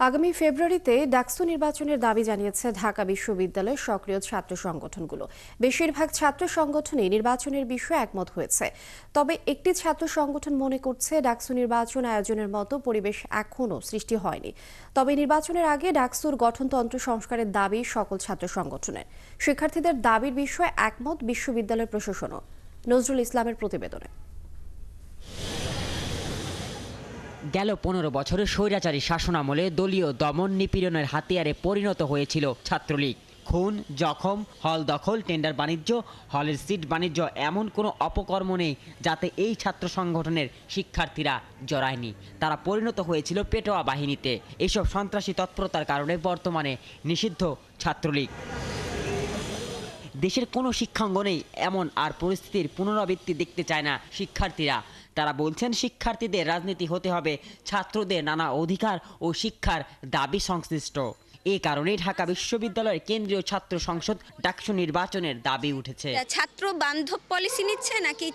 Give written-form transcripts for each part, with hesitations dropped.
আগামী ফেব্রুয়ারিতে ডাকসু নির্বাচনের দাবি জানিয়েছে ঢাকা বিশ্ববিদ্যালয়ের সক্রিয় ছাত্র সংগঠনগুলো। বেশিরভাগ ছাত্র সংগঠনই নির্বাচনের বিষয়ে একমত হয়েছে। তবে একটি ছাত্র সংগঠন মনে করছে ডাকসু নির্বাচন আয়োজনের মতো পরিবেশ এখনও সৃষ্টি হয়নি। তবে নির্বাচনের আগে ডাকসুর গঠনতন্ত্র সংস্কারের দাবি সকল ছাত্র সংগঠনের। শিক্ষার্থীদের দাবির বিষয়ে একমত বিশ্ববিদ্যালয় প্রশাসনও। নজরুল ইসলামের প্রতিবেদনে। গেল ১৫ বছরের স্বৈরাচারী শাসনামলে দলীয় দমন নিপীড়নের হাতিয়ারে পরিণত হয়েছিল ছাত্রলীগ। খুন, জখম, হল দখল, টেন্ডার বাণিজ্য, হলের সিট বাণিজ্য এমন কোনো অপকর্ম নেই যাতে এই ছাত্র সংগঠনের শিক্ষার্থীরা জড়ায়নি। তারা পরিণত হয়েছিল পেটোয়া বাহিনীতে। এসব সন্ত্রাসী তৎপরতার কারণে বর্তমানে নিষিদ্ধ ছাত্রলীগ। দেশের কোনো শিক্ষাঙ্গনেই এমন আর পরিস্থিতির পুনরাবৃত্তি দেখতে চায় না শিক্ষার্থীরা। তারা বলছেন শিক্ষার্থীদের রাজনীতি হতে হবে ছাত্রদের নানা অধিকার ও শিক্ষার দাবি সংশ্লিষ্ট। এই কারণেই ঢাকা বিশ্ববিদ্যালয়ের কেন্দ্রীয় ছাত্র সংসদ ডাকসু নির্বাচনের দাবি উঠেছে। ছাত্র বান্ধব পলিসি নিচ্ছে নাকি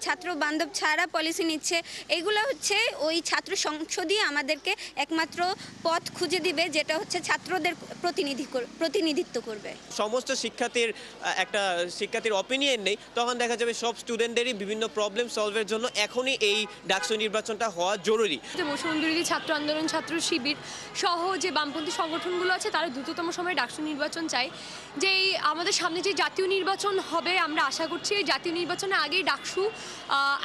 ছাত্র বান্ধব ছাড়া পলিসি নিচ্ছে, এগুলো হচ্ছে ওই ছাত্র সংসদই আমাদেরকে একমাত্র পথ খুঁজে দিবে, যেটা হচ্ছে ছাত্রদের প্রতিনিধিত্ব করবে। সমস্ত শিক্ষার্থীর অপিনিয়ন নেই, তখন দেখা যাবে সব স্টুডেন্টদেরই বিভিন্ন প্রবলেম সলভের জন্য এখনই এই ডাকসু নির্বাচনটা হওয়া জরুরি। বৈষম্যবিরোধী ছাত্র আন্দোলন, ছাত্র শিবির সহ যে বামপন্থী সংগঠনগুলো আছে তারা দ্রুততম সময়ে ডাকসু নির্বাচন চায়। যে আমাদের সামনে যে জাতীয় নির্বাচন হবে, আমরা আশা করছি এই জাতীয় নির্বাচনের আগেই ডাকসু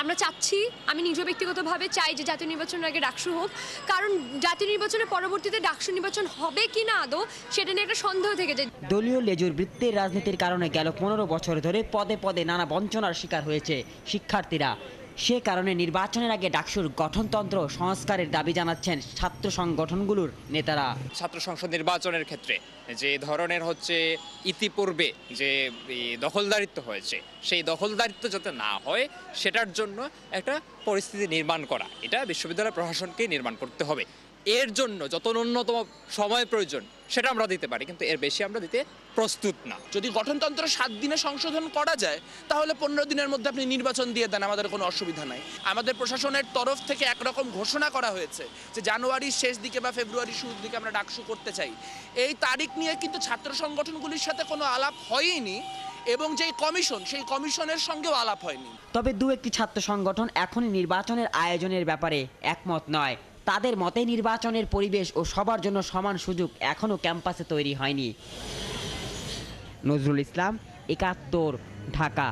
আমরা চাচ্ছি। আমি নিজে ব্যক্তিগতভাবে চাই যে জাতীয় নির্বাচনের আগে ডাকসু হোক, কারণ জাতীয় নির্বাচনের পরবর্তীতে ডাকসু নির্বাচন হবে কি না আদৌ সেটা নিয়ে একটা সন্দেহ থেকে যায়। দলীয় লেজুর বৃত্তের রাজনীতির কারণে গেল ১৫ বছর ধরে পদে পদে নানা বঞ্চনার শিকার হয়েছে শিক্ষার্থীরা। সে কারণে নির্বাচনের আগে ডাকসুর গঠনতন্ত্র সংস্কারের দাবি জানাচ্ছেন ছাত্র সংগঠনগুলোর নেতারা। ছাত্র সংসদ নির্বাচনের ক্ষেত্রে যে ধরনের ইতিপূর্বে যে দখলদারিত্ব হয়েছে, সেই দখলদারিত্ব যাতে না হয় সেটার জন্য একটা পরিস্থিতি নির্মাণ করা, এটা বিশ্ববিদ্যালয় প্রশাসনকে নির্মাণ করতে হবে। এর জন্য যত ন্যূনতম সময় প্রয়োজন সেটা আমরা দিতে পারি, কিন্তু এর বেশি আমরা দিতে প্রস্তুত না। যদি গঠনতন্ত্র 7 দিনে সংশোধন করা যায় তাহলে 15 দিনের মধ্যে আপনি নির্বাচন দিয়ে দেন, আমাদের কোনো অসুবিধা নাই। আমাদের প্রশাসনের তরফ থেকে একরকম ঘোষণা করা হয়েছে যে জানুয়ারির শেষ দিকে বা ফেব্রুয়ারির শুরুর দিকে আমরা ডাকসু করতে চাই। এই তারিখ নিয়ে কিন্তু ছাত্র সংগঠনগুলির সাথে কোনো আলাপ হয়নি এবং যেই কমিশন, সেই কমিশনের সঙ্গেও আলাপ হয়নি। তবে দু একটি ছাত্র সংগঠন এখনই নির্বাচনের আয়োজনের ব্যাপারে একমত নয়। তাদের মতে নির্বাচনের পরিবেশ ও সবার জন্য সমান সুযোগ এখনও ক্যাম্পাসে তৈরি হয়নি। নজরুল ইসলাম, ৭১, ঢাকা।